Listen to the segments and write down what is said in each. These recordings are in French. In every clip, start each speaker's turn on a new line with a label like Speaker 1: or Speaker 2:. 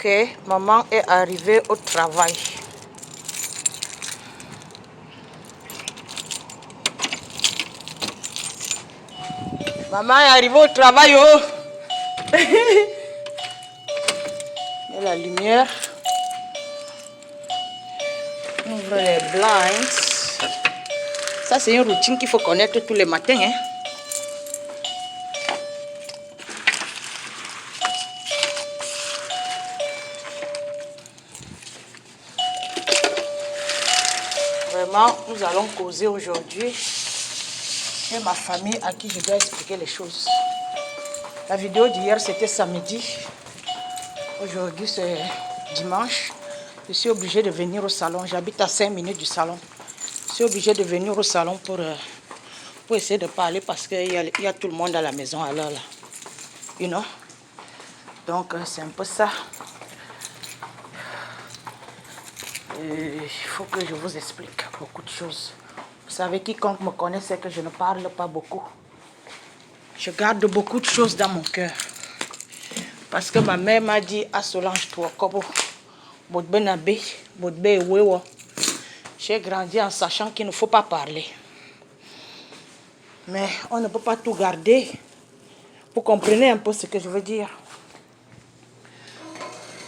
Speaker 1: que maman est arrivée au travail. Maman est arrivée au travail, oh. Et la lumière. On ouvre les blinds. Ça, c'est une routine qu'il faut connaître tous les matins, hein. Vraiment, nous allons causer aujourd'hui. C'est ma famille à qui je dois expliquer les choses. La vidéo d'hier, c'était samedi. Aujourd'hui, c'est dimanche. Je suis obligée de venir au salon. J'habite à 5 minutes du salon. Je suis obligée de venir au salon pour essayer de parler parce qu'il y a tout le monde à la maison à l'heure là. You know? Donc, c'est un peu ça. Il faut que je vous explique beaucoup de choses. Vous savez, quiconque me connaît sait que je ne parle pas beaucoup. Je garde beaucoup de choses dans mon cœur. Parce que ma mère m'a dit à Solange, toi, Kobo, j'ai grandi en sachant qu'il ne faut pas parler. Mais on ne peut pas tout garder. Vous comprenez un peu ce que je veux dire?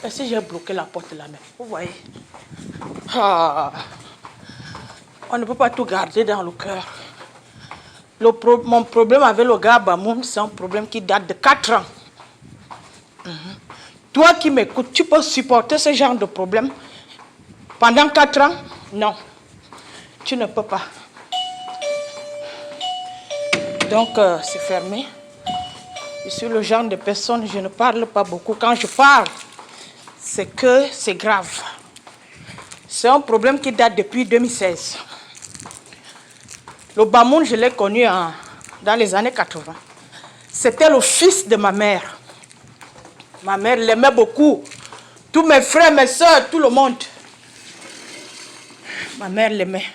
Speaker 1: Et si j'ai bloqué la porte là même, vous voyez? On ne peut pas tout garder dans le cœur. Mon problème avec le gars Bamoun, c'est un problème qui date de 4 ans. Toi qui m'écoutes, tu peux supporter ce genre de problème pendant 4 ans? Non, tu ne peux pas. Donc, c'est fermé. Je suis le genre de personne, je ne parle pas beaucoup. Quand je parle, c'est que c'est grave. C'est un problème qui date depuis 2016. Le Bamoun, je l'ai connu dans les années 80. C'était le fils de ma mère. Ma mère l'aimait beaucoup. Tous mes frères, mes soeurs, tout le monde. Ma mère l'aimait.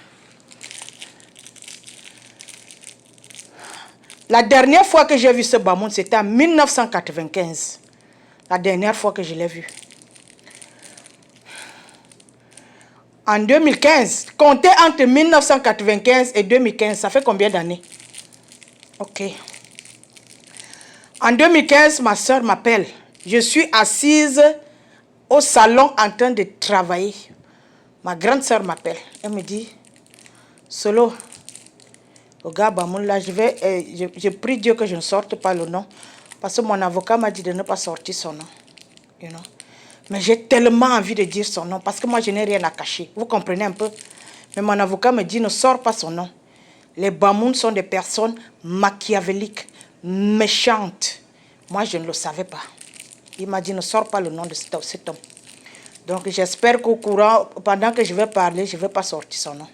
Speaker 1: La dernière fois que j'ai vu ce Bamoun, c'était en 1995. La dernière fois que je l'ai vu. En 2015, comptez entre 1995 et 2015, ça fait combien d'années? Ok. En 2015, ma soeur m'appelle. Je suis assise au salon en train de travailler. Ma grande soeur m'appelle. Elle me dit, Solo, le gars Bamoun là, je prie Dieu que je ne sorte pas le nom. Parce que mon avocat m'a dit de ne pas sortir son nom. You know? Mais j'ai tellement envie de dire son nom parce que moi, je n'ai rien à cacher. Vous comprenez un peu? Mais mon avocat me dit, ne sors pas son nom. Les Bamoun sont des personnes machiavéliques, méchantes. Moi, je ne le savais pas. Il m'a dit, ne sors pas le nom de cet homme. Donc, j'espère qu'au courant, pendant que je vais parler, je ne vais pas sortir son nom.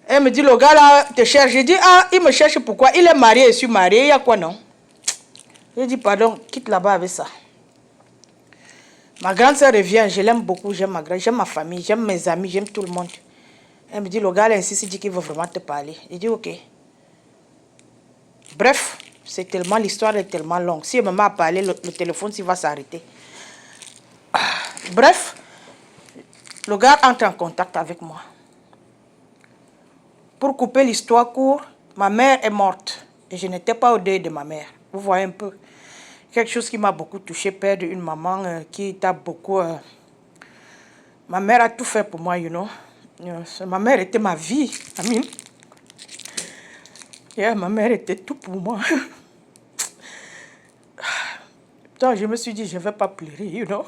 Speaker 1: Elle me dit, le gars là te cherche. Je dis, ah, il me cherche pourquoi? Il est marié, je suis marié. Il y a quoi, non? Je dis, pardon, quitte là-bas avec ça. Ma grande soeur revient, je l'aime beaucoup, j'aime ma famille, j'aime mes amis, j'aime tout le monde. Elle me dit, le gars là insiste, il dit qu'il veut vraiment te parler. Je dis, ok. Bref, l'histoire est tellement longue. Si elle me met à parler, le téléphone, il va s'arrêter. Bref, le gars entre en contact avec moi. Pour couper l'histoire courte, ma mère est morte. Et je n'étais pas au deuil de ma mère. Vous voyez un peu. Quelque chose qui m'a beaucoup touché, perdre une maman qui t'a beaucoup... Ma mère a tout fait pour moi, you know. Ma mère était ma vie, Amine. Yeah, ma mère était tout pour moi. Putain, je me suis dit, je ne vais pas pleurer, you know.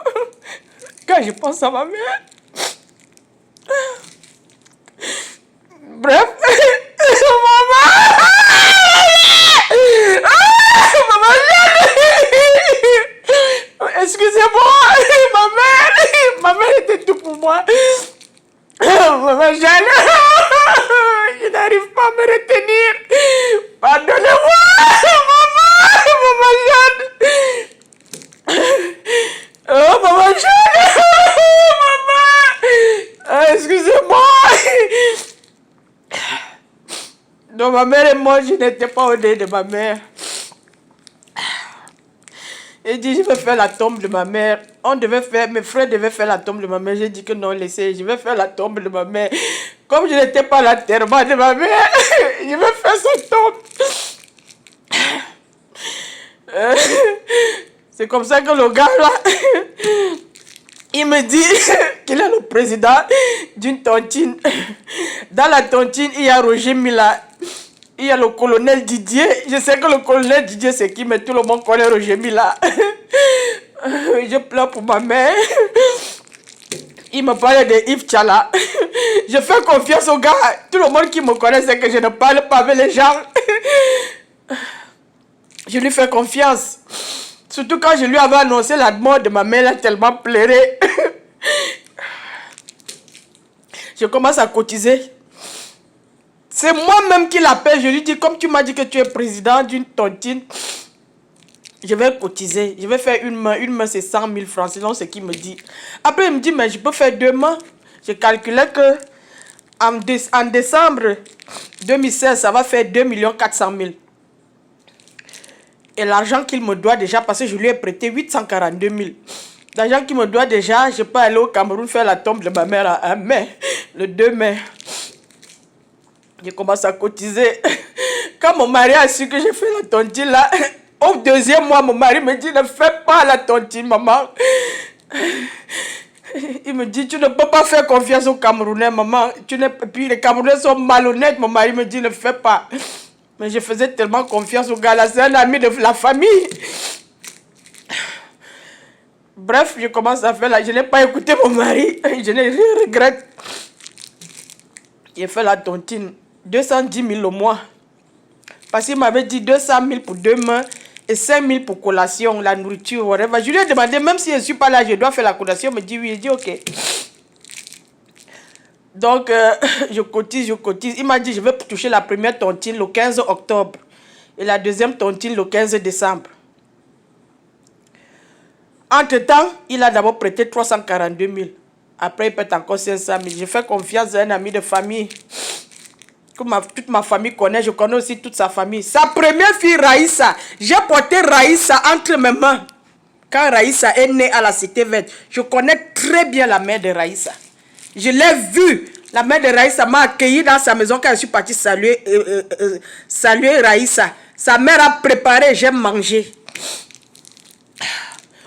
Speaker 1: Quand je pense à ma mère. Bref. Maman! Excusez-moi, ma mère était tout pour moi. Maman Jeanne, je n'arrive pas à me retenir. Pardonnez-moi, maman Jeanne. Oh, maman Jeanne, maman. Excusez-moi. Donc ma mère et moi, je n'étais pas au deuil de ma mère. Il dit, je vais faire la tombe de ma mère. Mes frères devaient faire la tombe de ma mère. J'ai dit que non, laissez, je vais faire la tombe de ma mère. Comme je n'étais pas à l'enterrement de ma mère, je vais faire sa tombe. C'est comme ça que le gars là, il me dit qu'il est le président d'une tontine. Dans la tontine, il y a Roger Mila. Il y a le colonel Didier. Je sais que le colonel Didier c'est qui, mais tout le monde connaît Roger Mila. Je pleure pour ma mère. Il me parlait de Yves Tchala. Je fais confiance au gars. Tout le monde qui me connaît sait que je ne parle pas avec les gens. Je lui fais confiance. Surtout quand je lui avais annoncé la mort de ma mère, elle a tellement pleuré. Je commence à cotiser. C'est moi-même qui l'appelle. Je lui dis, comme tu m'as dit que tu es président d'une tontine, je vais cotiser. Je vais faire une main. Une main, c'est 100 000 francs. Sinon, c'est ce qu'il me dit. Après, il me dit, mais je peux faire 2 mains. Je calculais que en décembre 2016, ça va faire 2 400 000. Et l'argent qu'il me doit déjà, parce que je lui ai prêté 842 000. L'argent qu'il me doit déjà, je peux aller au Cameroun faire la tombe de ma mère à 1 mai, le 2 mai. Je commence à cotiser. Quand mon mari a su que j'ai fait la tontine là, au 2e mois, mon mari me dit, ne fais pas la tontine, maman. Il me dit, tu ne peux pas faire confiance aux Camerounais, maman. Puis les Camerounais sont malhonnêtes, mon mari me dit, ne fais pas. Mais je faisais tellement confiance au gars là, c'est un ami de la famille. Bref, je commence à faire là. Je n'ai pas écouté mon mari. Je n'ai rien regretté. J'ai fait la tontine. 210 000 le mois. Parce qu'il m'avait dit 200 000 pour 2 mains et 5 000 pour collation, la nourriture, whatever. Je lui ai demandé, même si je ne suis pas là, je dois faire la collation. Il me dit oui, il dit ok. Donc, je cotise. Il m'a dit, je vais toucher la première tontine le 15 octobre et la deuxième tontine le 15 décembre. Entre-temps, il a d'abord prêté 342 000. Après, il pète encore 500 000. Je fais confiance à un ami de famille que toute ma famille connaît. Je connais aussi toute sa famille. Sa première fille, Raïssa. J'ai porté Raïssa entre mes mains. Quand Raïssa est née à la Cité Verte, je connais très bien la mère de Raïssa. Je l'ai vue. La mère de Raïssa m'a accueilli dans sa maison quand je suis partie saluer Raïssa. Sa mère a préparé, j'ai mangé.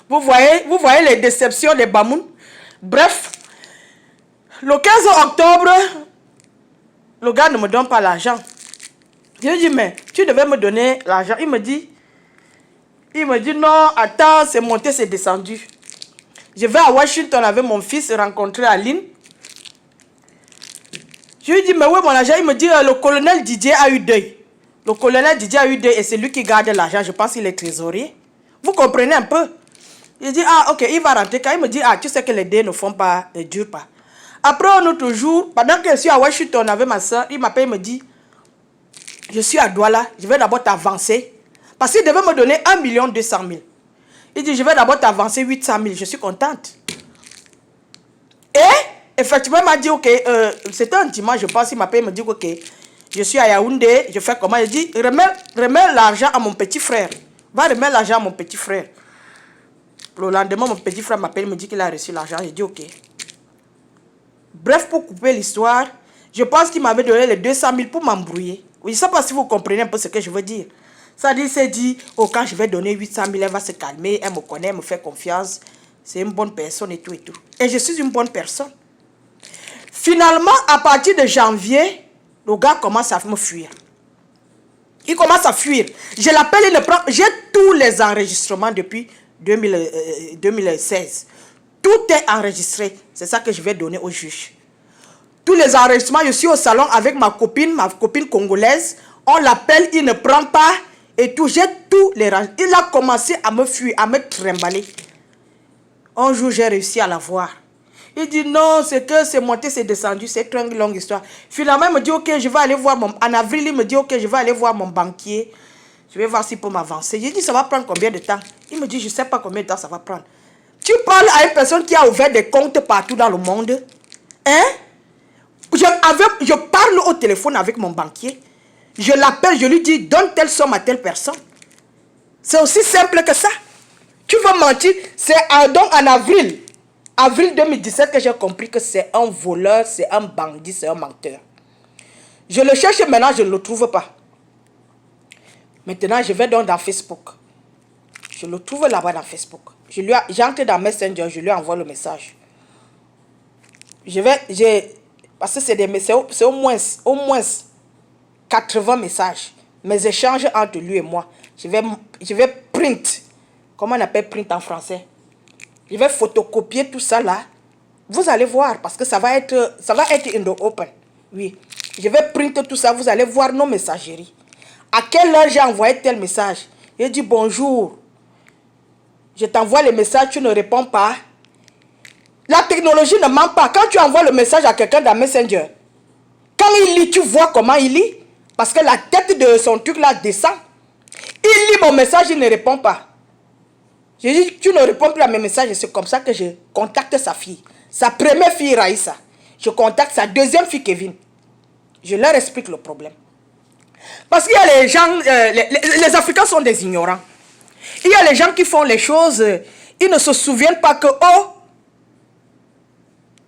Speaker 1: Vous voyez les déceptions des Bamoun. Bref, le 15 octobre, le gars ne me donne pas l'argent. Je lui dis, mais tu devais me donner l'argent. Il me dit, non, attends, c'est monté, c'est descendu. Je vais à Washington avec mon fils rencontrer Aline. Je lui dis, mais où est mon argent? Il me dit, le colonel Didier a eu deuil. Le colonel Didier a eu deuil et c'est lui qui garde l'argent. Je pense qu'il est trésorier. Vous comprenez un peu? Il dit, ah, ok, il va rentrer. Quand il me dit, ah, tu sais que les dés ne durent pas. Après, un autre jour, pendant que je suis à Washington avec ma soeur, il m'appelle, il me dit, je suis à Douala, je vais d'abord t'avancer. Parce qu'il devait me donner 1 200 000. Il dit, je vais d'abord t'avancer 800 000. Je suis contente. Et, effectivement, il m'a dit, ok, c'était un dimanche, je pense, il m'appelle, il me dit, ok, je suis à Yaoundé, je fais comment? Il dit, remets l'argent à mon petit frère. Va remettre l'argent à mon petit frère. Le lendemain, mon petit frère m'appelle, il me dit qu'il a reçu l'argent. J'ai dit, ok. Bref, pour couper l'histoire, je pense qu'il m'avait donné les 200 000 pour m'embrouiller. Oui, je ne sais pas si vous comprenez un peu ce que je veux dire. Ça dit, il s'est dit, oh, quand je vais donner 800 000, elle va se calmer, elle me connaît, elle me fait confiance. C'est une bonne personne et tout et tout. Et je suis une bonne personne. Finalement, à partir de janvier, le gars commence à me fuir. Il commence à fuir. Je l'appelle, il le prend. J'ai tous les enregistrements depuis 2016. Tout est enregistré. C'est ça que je vais donner au juge. Tous les enregistrements, je suis au salon avec ma copine congolaise. On l'appelle, il ne prend pas. Et tout, j'ai tous les rangs. Il a commencé à me fuir, à me trimballer. Un jour, j'ai réussi à la voir. Il dit non, c'est que c'est monté, c'est descendu. C'est une longue histoire. Finalement, il me dit, ok, je vais aller voir mon... En avril, il me dit, ok, je vais aller voir mon banquier. Je vais voir s'il peut m'avancer. J'ai dit, ça va prendre combien de temps? Il me dit, je ne sais pas combien de temps ça va prendre. Tu parles à une personne qui a ouvert des comptes partout dans le monde. Hein? Je parle au téléphone avec mon banquier. Je l'appelle, je lui dis, donne telle somme à telle personne. C'est aussi simple que ça. Tu veux mentir? C'est donc en avril 2017 que j'ai compris que c'est un voleur, c'est un bandit, c'est un menteur. Je le cherche maintenant, je ne le trouve pas. Maintenant, je vais donc dans Facebook. Je le trouve là-bas dans Facebook. J'entre dans Messenger, je lui envoie le message. Parce que c'est au moins 80 messages. Mes échanges entre lui et moi. Je vais print. Comment on appelle print en français? Je vais photocopier tout ça là. Vous allez voir parce que ça va être in the open. Oui. Je vais print tout ça. Vous allez voir nos messageries. À quelle heure j'ai envoyé tel message? J'ai dit bonjour. Je t'envoie le message, tu ne réponds pas. La technologie ne ment pas. Quand tu envoies le message à quelqu'un dans Messenger, quand il lit, tu vois comment il lit. Parce que la tête de son truc là descend. Il lit mon message, il ne répond pas. Je dis, tu ne réponds plus à mes messages. C'est comme ça que je contacte sa fille. Sa première fille, Raïssa. Je contacte sa deuxième fille, Kevin. Je leur explique le problème. Parce qu'il y a les gens, les Africains sont des ignorants. Il y a les gens qui font les choses, ils ne se souviennent pas que, oh,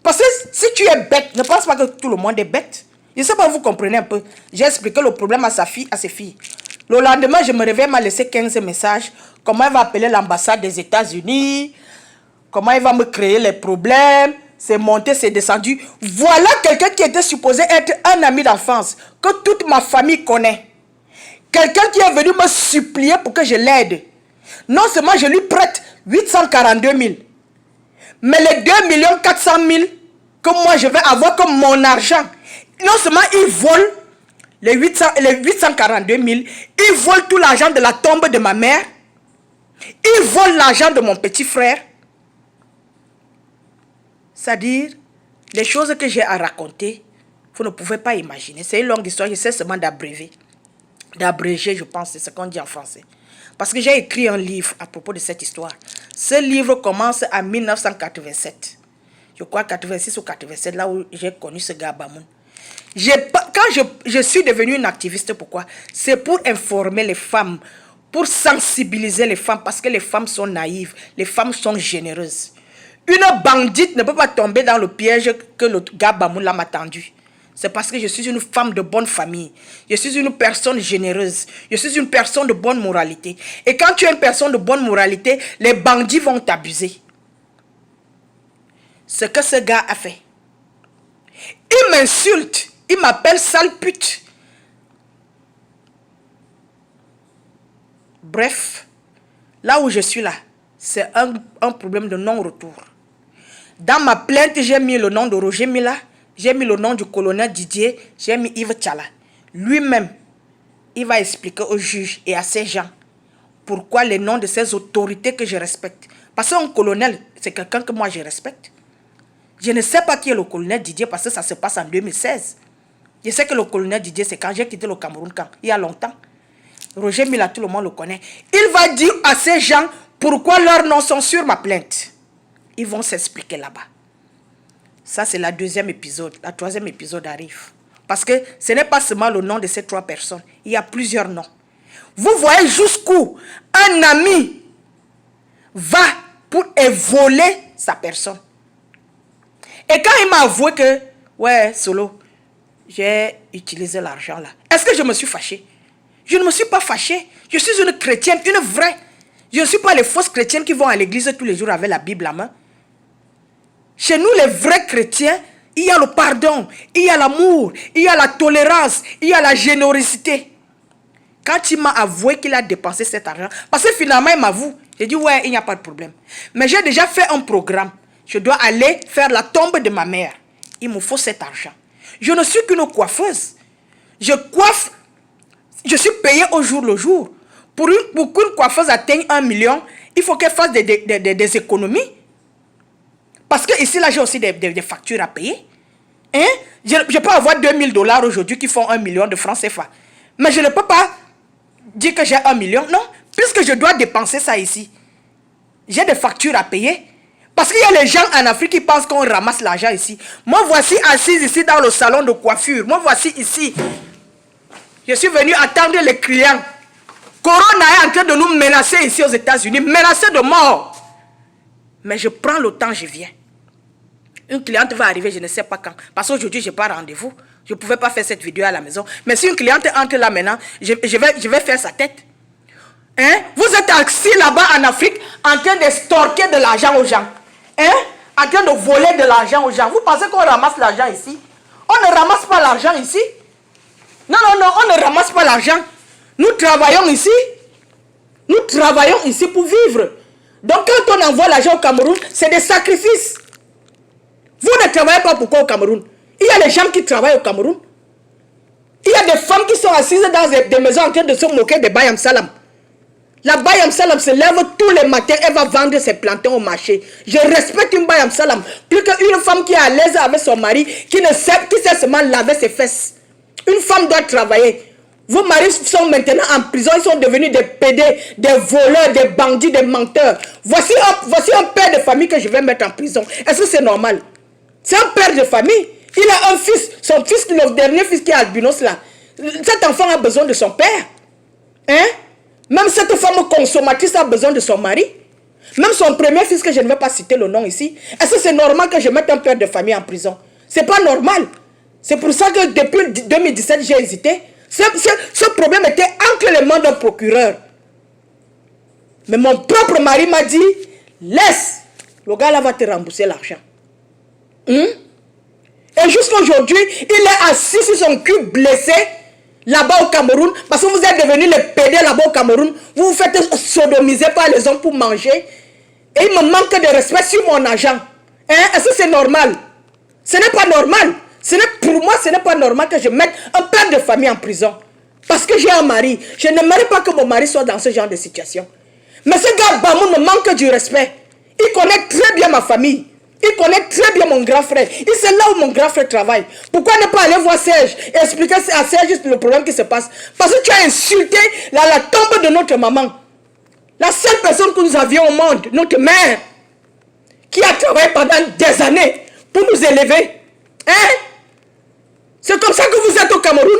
Speaker 1: parce que si tu es bête, ne pense pas que tout le monde est bête. Je ne sais pas, vous comprenez un peu. J'ai expliqué le problème à ses filles. Le lendemain, je me réveille, m'a laissé 15 messages. Comment elle va appeler l'ambassade des États-Unis? Comment elle va me créer les problèmes? C'est monté, c'est descendu. Voilà quelqu'un qui était supposé être un ami d'enfance, que toute ma famille connaît. Quelqu'un qui est venu me supplier pour que je l'aide. Non seulement je lui prête 842 000, mais les 2 400 000 que moi je vais avoir comme mon argent, non seulement il vole les 842 000, il vole tout l'argent de la tombe de ma mère, il vole l'argent de mon petit frère. C'est-à-dire, les choses que j'ai à raconter, vous ne pouvez pas imaginer. C'est une longue histoire, j'essaie seulement d'abréger, je pense, c'est ce qu'on dit en français. Parce que j'ai écrit un livre à propos de cette histoire. Ce livre commence en 1987. Je crois 86 ou 87, là où j'ai connu ce gars Bamoun. Quand je suis devenue une activiste, pourquoi? C'est pour informer les femmes, pour sensibiliser les femmes, parce que les femmes sont naïves, les femmes sont généreuses. Une bandite ne peut pas tomber dans le piège que le gars Bamoun m'a tendu. C'est parce que je suis une femme de bonne famille. Je suis une personne généreuse. Je suis une personne de bonne moralité. Et quand tu es une personne de bonne moralité, les bandits vont t'abuser. Ce que ce gars a fait. Il m'insulte. Il m'appelle sale pute. Bref, là où je suis là, c'est un problème de non-retour. Dans ma plainte, j'ai mis le nom de Roger Mila. J'ai mis le nom du colonel Didier, j'ai mis Yves Tchala. Lui-même, il va expliquer au juge et à ces gens pourquoi les noms de ces autorités que je respecte. Parce qu'un colonel, c'est quelqu'un que moi je respecte. Je ne sais pas qui est le colonel Didier parce que ça se passe en 2016. Je sais que le colonel Didier, c'est quand j'ai quitté le Cameroun, il y a longtemps. Roger Mila, tout le monde le connaît. Il va dire à ces gens pourquoi leurs noms sont sur ma plainte. Ils vont s'expliquer là-bas. Ça, c'est la deuxième épisode. La troisième épisode arrive. Parce que ce n'est pas seulement le nom de ces 3 personnes. Il y a plusieurs noms. Vous voyez jusqu'où un ami va pour voler sa personne. Et quand il m'a avoué que, ouais, Solo, j'ai utilisé l'argent là. Est-ce que je me suis fâché? Je ne me suis pas fâché. Je suis une chrétienne, une vraie. Je ne suis pas les fausses chrétiennes qui vont à l'église tous les jours avec la Bible à main. Chez nous, les vrais chrétiens, il y a le pardon, il y a l'amour, il y a la tolérance, il y a la générosité. Quand il m'a avoué qu'il a dépensé cet argent, parce que finalement, il m'avoue, j'ai dit, ouais, il n'y a pas de problème. Mais j'ai déjà fait un programme. Je dois aller faire la tombe de ma mère. Il me faut cet argent. Je ne suis qu'une coiffeuse. Je coiffe, je suis payée au jour le jour. Pour qu'une coiffeuse atteigne 1 million, il faut qu'elle fasse des économies. Parce que ici, là, j'ai aussi des factures à payer. Hein? Je peux avoir 2 000 $ aujourd'hui qui font 1 million de francs CFA. Mais je ne peux pas dire que j'ai 1 million. Non, puisque je dois dépenser ça ici. J'ai des factures à payer. Parce qu'il y a les gens en Afrique qui pensent qu'on ramasse l'argent ici. Moi, voici assise ici dans le salon de coiffure. Moi, voici ici. Je suis venu attendre les clients. Corona est en train de nous menacer ici aux États-Unis, menacer de mort. Mais je prends le temps, je viens. Une cliente va arriver, je ne sais pas quand. Parce qu'aujourd'hui, je n'ai pas rendez-vous. Je ne pouvais pas faire cette vidéo à la maison. Mais si une cliente entre là maintenant, je vais faire sa tête. Hein? Vous êtes assis là-bas en Afrique en train de storker de l'argent aux gens. Hein? En train de voler de l'argent aux gens. Vous pensez qu'on ramasse l'argent ici? On ne ramasse pas l'argent ici. Non, non, non, on ne ramasse pas l'argent. Nous travaillons ici. Nous travaillons ici pour vivre. Donc quand on envoie l'argent au Cameroun, c'est des sacrifices. Vous ne travaillez pas pourquoi au Cameroun? Il y a des gens qui travaillent au Cameroun. Il y a des femmes qui sont assises dans des maisons en train de se moquer de Bayam Salam. La Bayam Salam se lève tous les matins, elle va vendre ses plantains au marché. Je respecte une Bayam Salam plus qu'une femme qui est à l'aise avec son mari, qui sait seulement laver ses fesses. Une femme doit travailler. Vos maris sont maintenant en prison, ils sont devenus des pédés, des voleurs, des bandits, des menteurs. Voici un père de famille que je vais mettre en prison. Est-ce que c'est normal? C'est un père de famille. Il a un fils, son fils, le dernier fils qui est albinos là. Cet enfant a besoin de son père. Hein? Même cette femme consommatrice a besoin de son mari. Même son premier fils, que je ne vais pas citer le nom ici. Est-ce que c'est normal que je mette un père de famille en prison? C'est pas normal. C'est pour ça que depuis 2017, j'ai hésité. Ce problème était entre les mains d'un procureur. Mais mon propre mari m'a dit, laisse, le gars là va te rembourser l'argent. Et jusqu'à aujourd'hui, il est assis sur son cul blessé là-bas au Cameroun, parce que vous êtes devenus les pédés là-bas au Cameroun. Vous vous faites sodomiser par les hommes pour manger. Et il me manque de respect sur mon argent. Hein? Est-ce que c'est normal? Ce n'est pas normal. Pour moi, ce n'est pas normal que je mette un père de famille en prison. Parce que j'ai un mari. Je n'aimerais pas que mon mari soit dans ce genre de situation. Mais ce gars Bamoun me manque du respect. Il connaît très bien ma famille. Il connaît très bien mon grand frère. Il sait là où mon grand frère travaille. Pourquoi ne pas aller voir Serge et expliquer à Serge le problème qui se passe? Parce que tu as insulté la tombe de notre maman. La seule personne que nous avions au monde, notre mère, qui a travaillé pendant des années pour nous élever. Hein? C'est comme ça que vous êtes au Cameroun?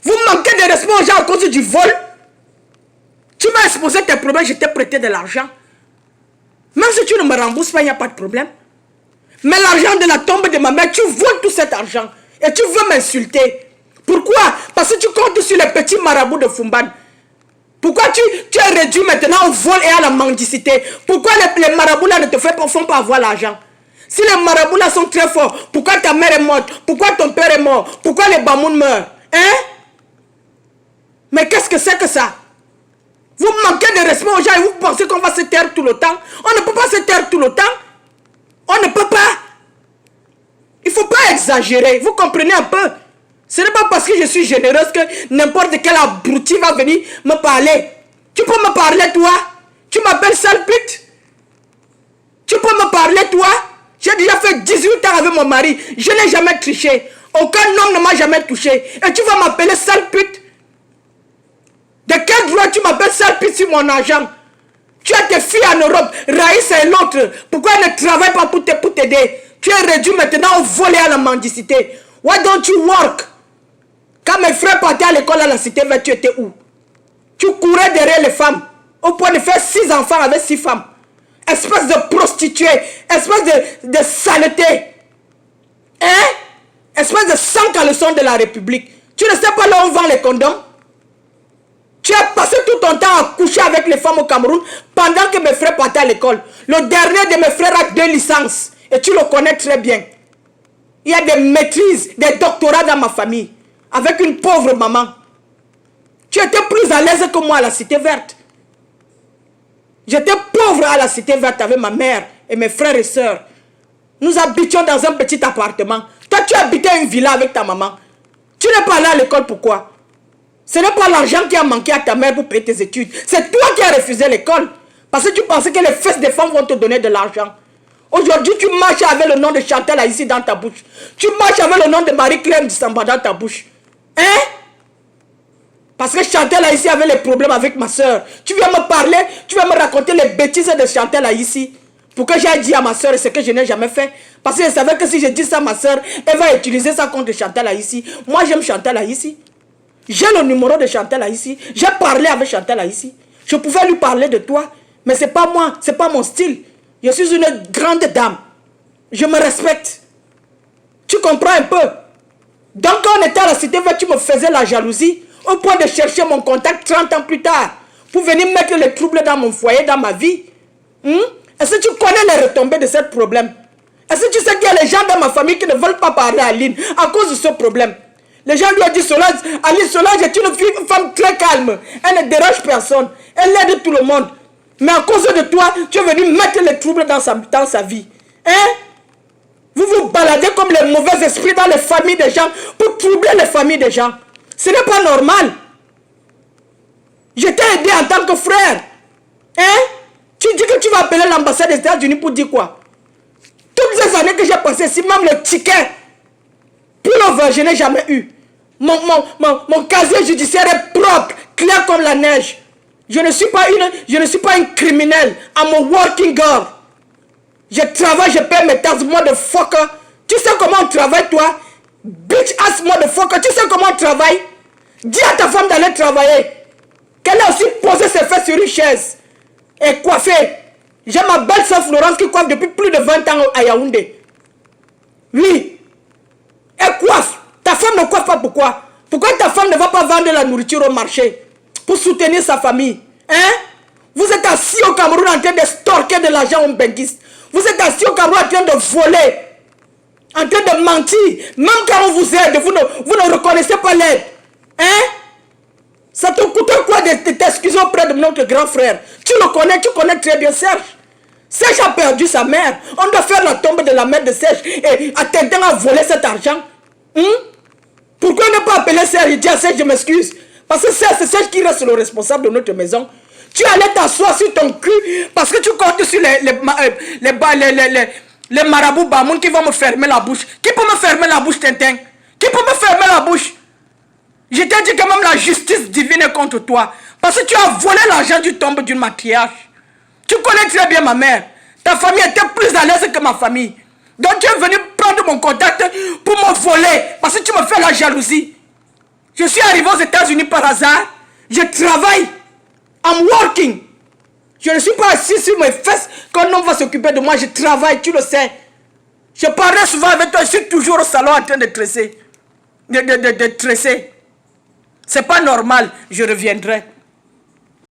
Speaker 1: Vous manquez de respect aux gens à cause du vol? Tu m'as exposé tes problèmes, je t'ai prêté de l'argent. Même si tu ne me rembourses pas, il n'y a pas de problème. Mais l'argent de la tombe de ma mère, tu voles tout cet argent. Et tu veux m'insulter. Pourquoi? Parce que tu comptes sur les petits marabouts de Fumban. Pourquoi tu es réduit maintenant au vol et à la mendicité? Pourquoi les marabouts là ne te font pas avoir l'argent? Si les marabouts là sont très forts, pourquoi ta mère est morte? Pourquoi ton père est mort? Pourquoi les Bamoun meurent? Hein? Mais qu'est-ce que c'est que ça? Vous manquez de respect aux gens et vous pensez qu'on va se taire tout le temps? On ne peut pas se taire tout le temps. On ne peut pas. Il ne faut pas exagérer. Vous comprenez un peu? Ce n'est pas parce que je suis généreuse que n'importe quel abruti va venir me parler. Tu peux me parler toi? Tu m'appelles sale pute? Tu peux me parler toi? J'ai déjà fait 18 ans avec mon mari. Je n'ai jamais triché. Aucun homme ne m'a jamais touché. Et tu vas m'appeler sale pute? De quel droit tu m'appelles sale pute sur mon argent? Tu as tes filles en Europe, Raïs et l'autre. Pourquoi elle ne travaille pas pour t'aider? Tu es réduit maintenant au vol et à la mendicité. Why don't you work? Quand mes frères partaient à l'école à la cité verte, tu étais où? Tu courais derrière les femmes, au point de faire 6 enfants avec 6 femmes. Espèce de prostituée, espèce de saleté. Hein? Espèce de sang caleçon de la République. Tu ne sais pas là où on vend les condoms? Tu as passé tout ton temps à coucher avec les femmes au Cameroun pendant que mes frères partaient à l'école. Le dernier de mes frères a 2 licences. Et tu le connais très bien. Il y a des maîtrises, des doctorats dans ma famille. Avec une pauvre maman. Tu étais plus à l'aise que moi à la cité verte. J'étais pauvre à la cité verte avec ma mère et mes frères et sœurs. Nous habitions dans un petit appartement. Toi, tu habitais une villa avec ta maman. Tu n'es pas allé à l'école, pourquoi? Ce n'est pas l'argent qui a manqué à ta mère pour payer tes études. C'est toi qui as refusé l'école. Parce que tu pensais que les fesses des femmes vont te donner de l'argent. Aujourd'hui, tu marches avec le nom de Chantal ici dans ta bouche. Tu marches avec le nom de Marie-Claire Dissamba dans ta bouche. Hein? Parce que Chantal ici avait les problèmes avec ma soeur. Tu viens me parler, tu vas me raconter les bêtises de Chantal ici. Pour que j'aille dire à ma soeur ce que je n'ai jamais fait. Parce que je savais que si je dis ça à ma soeur, elle va utiliser ça contre Chantal ici. Moi, j'aime Chantal ici. J'ai le numéro de Chantal là ici. J'ai parlé avec Chantal là ici. Je pouvais lui parler de toi. Mais ce n'est pas moi. Ce n'est pas mon style. Je suis une grande dame. Je me respecte. Tu comprends un peu? Donc quand on était à la cité verte, tu me faisais la jalousie. Au point de chercher mon contact 30 ans plus tard. Pour venir mettre les troubles dans mon foyer, dans ma vie. Est-ce que tu connais les retombées de ce problème? Est-ce que tu sais qu'il y a les gens dans ma famille qui ne veulent pas parler à Aline à cause de ce problème? Les gens lui ont dit Solange, Aline Solange est une femme très calme. Elle ne dérange personne. Elle aide tout le monde. Mais à cause de toi, tu es venu mettre les troubles dans sa vie. Hein? Vous vous baladez comme les mauvais esprits dans les familles des gens pour troubler les familles des gens. Ce n'est pas normal. Je t'ai aidé en tant que frère. Hein? Tu dis que tu vas appeler l'ambassade des États-Unis pour dire quoi? Toutes ces années que j'ai passées ici, même le ticket pour l'envoi, je n'ai jamais eu. Mon casier judiciaire est propre, clair comme la neige. Je ne suis pas une criminelle. I'm a working girl. Je travaille, je paie mes taxes, motherfucker. Tu sais comment on travaille, toi? Bitch ass motherfucker. Tu sais comment on travaille? Dis à ta femme d'aller travailler. Qu'elle a aussi posé ses fesses sur une chaise. Et coiffée. J'ai ma belle soeur Florence qui coiffe depuis plus de 20 ans à Yaoundé. Oui. Elle coiffe. Ta femme ne coiffe pas pourquoi? Pourquoi ta femme ne va pas vendre la nourriture au marché? Pour soutenir sa famille. Hein? Vous êtes assis au Cameroun en train de storker de l'argent aux benguistes. Vous êtes assis au Cameroun en train de voler. En train de mentir. Même quand on vous aide, vous ne reconnaissez pas l'aide. Hein? Ça te coûte quoi de t'excuser auprès de notre grand frère? Tu connais très bien Serge. Serge a perdu sa mère. On doit faire la tombe de la mère de Serge. Et Tintin a volé cet argent. Pourquoi ne pas appeler Serge et dire à Serge, je m'excuse? Parce que c'est Serge qui reste le responsable de notre maison. Tu allais t'asseoir sur ton cul parce que tu comptes sur les marabouts Bamoun qui vont me fermer la bouche. Qui peut me fermer la bouche, Tintin? Qui peut me fermer la bouche? Je t'ai dit que même la justice divine est contre toi. Parce que tu as volé l'argent du tombe d'une matriarche. Tu connais très bien ma mère. Ta famille était plus à l'aise que ma famille. Donc tu es venu prendre mon contact pour me voler. Parce que tu me fais la jalousie. Je suis arrivé aux États-Unis par hasard. Je travaille. I'm working. Je ne suis pas assis sur mes fesses qu'un homme va s'occuper de moi. Je travaille, tu le sais. Je parlais souvent avec toi. Je suis toujours au salon en train de tresser. De tresser. C'est pas normal. Je reviendrai.